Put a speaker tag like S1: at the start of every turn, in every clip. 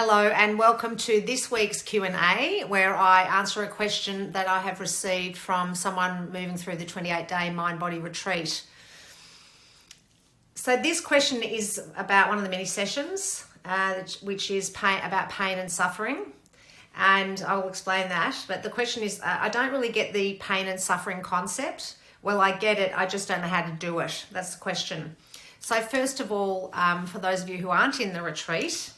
S1: Hello and welcome to this week's Q&A, where I answer a question that I have received from someone moving through the 28-day Mindbody Retreat. So this question is about one of the mini sessions, which is about pain and suffering. And I'll explain that. But the question is, I don't really get the pain and suffering concept. Well, I get it, I just don't know how to do it. That's the question. So first of all, for those of you who aren't in the retreat,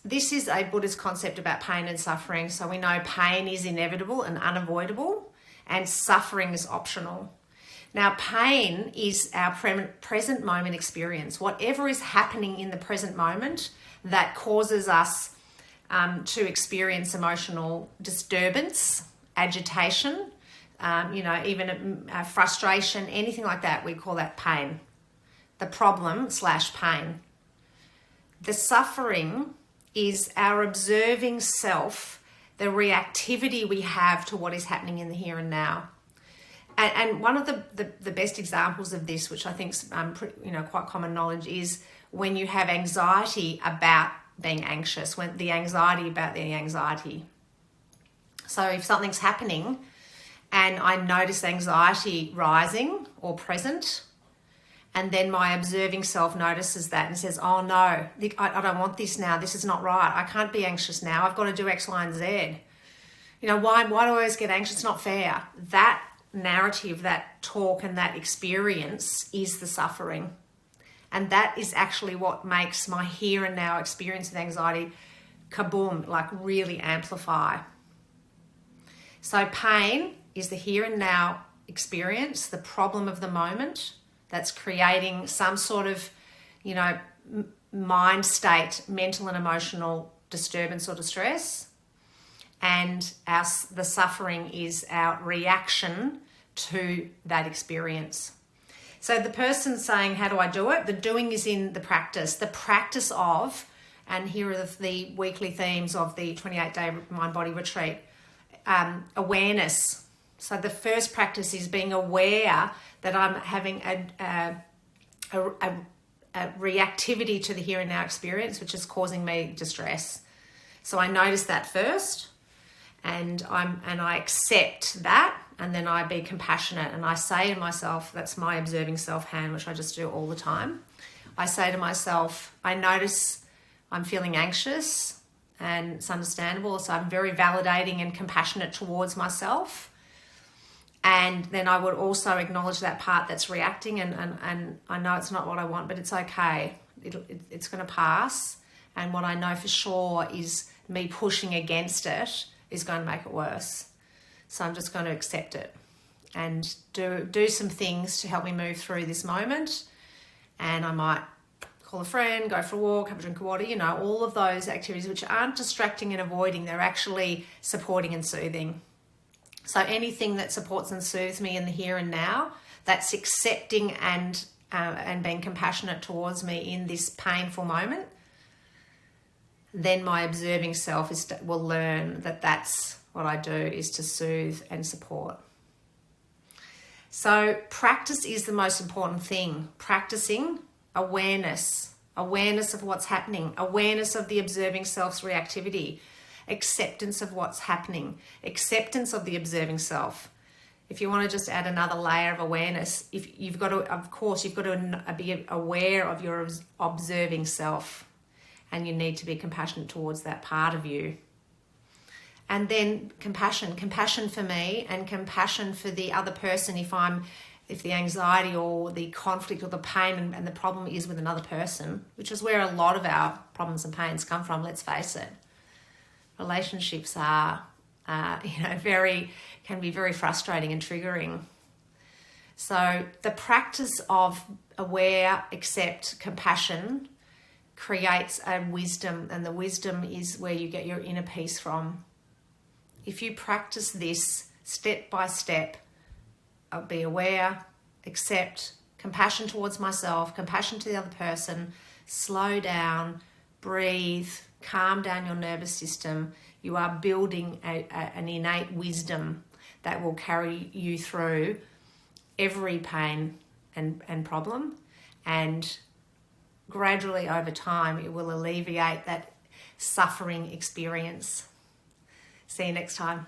S1: this is a Buddhist concept about pain and suffering. So we know pain is inevitable and unavoidable, and suffering is optional. Now, pain is our present moment experience. Whatever is happening in the present moment that causes us to experience emotional disturbance, agitation, even frustration, anything like that, we call that pain. The problem/pain. The suffering is our observing self, the reactivity we have to what is happening in the here and now. And one of the best examples of this, which I think is quite common knowledge, is when you have anxiety about being anxious, when the anxiety about the anxiety. So if something's happening and I notice anxiety rising or present, and then my observing self notices that and says, oh no, I don't want this now. This is not right. I can't be anxious now. I've got to do X, Y, and Z. Why do I always get anxious? It's not fair. That narrative, that talk and that experience is the suffering. And that is actually what makes my here and now experience of anxiety kaboom, like really amplify. So pain is the here and now experience, the problem of the moment, that's creating some sort of, mind state, mental and emotional disturbance or distress. And the suffering is our reaction to that experience. So the person saying, how do I do it? The doing is in the practice of, and here are the weekly themes of the 28-day Mindbody Retreat, awareness. So the first practice is being aware that I'm having a reactivity to the here and now experience, which is causing me distress. So I notice that first, and I accept that, and then I be compassionate, and I say to myself, that's my observing self hand, which I just do all the time. I say to myself, I notice I'm feeling anxious, and it's understandable, so I'm very validating and compassionate towards myself. And then I would also acknowledge that part that's reacting, and I know it's not what I want, but it's okay. It's going to pass. And what I know for sure is me pushing against it is going to make it worse. So I'm just going to accept it and do some things to help me move through this moment. And I might call a friend, go for a walk, have a drink of water, all of those activities which aren't distracting and avoiding, they're actually supporting and soothing. So anything that supports and soothes me in the here and now, that's accepting and being compassionate towards me in this painful moment, then my observing self will learn that that's what I do, is to soothe and support. So practice is the most important thing. Practicing awareness of what's happening, awareness of the observing self's reactivity, acceptance of what's happening, acceptance of the observing self. If you want to just add another layer of awareness, you've got to be aware of your observing self, and you need to be compassionate towards that part of you. And then compassion for me and compassion for the other person if the anxiety or the conflict or the pain and the problem is with another person, which is where a lot of our problems and pains come from, let's face it. Relationships are, can be very frustrating and triggering. So the practice of aware, accept, compassion creates a wisdom, and the wisdom is where you get your inner peace from. If you practice this step by step, I'll be aware, accept, compassion towards myself, compassion to the other person, slow down, breathe, calm down your nervous system, you are building an innate wisdom that will carry you through every pain and problem, and gradually over time, it will alleviate that suffering experience. See you next time.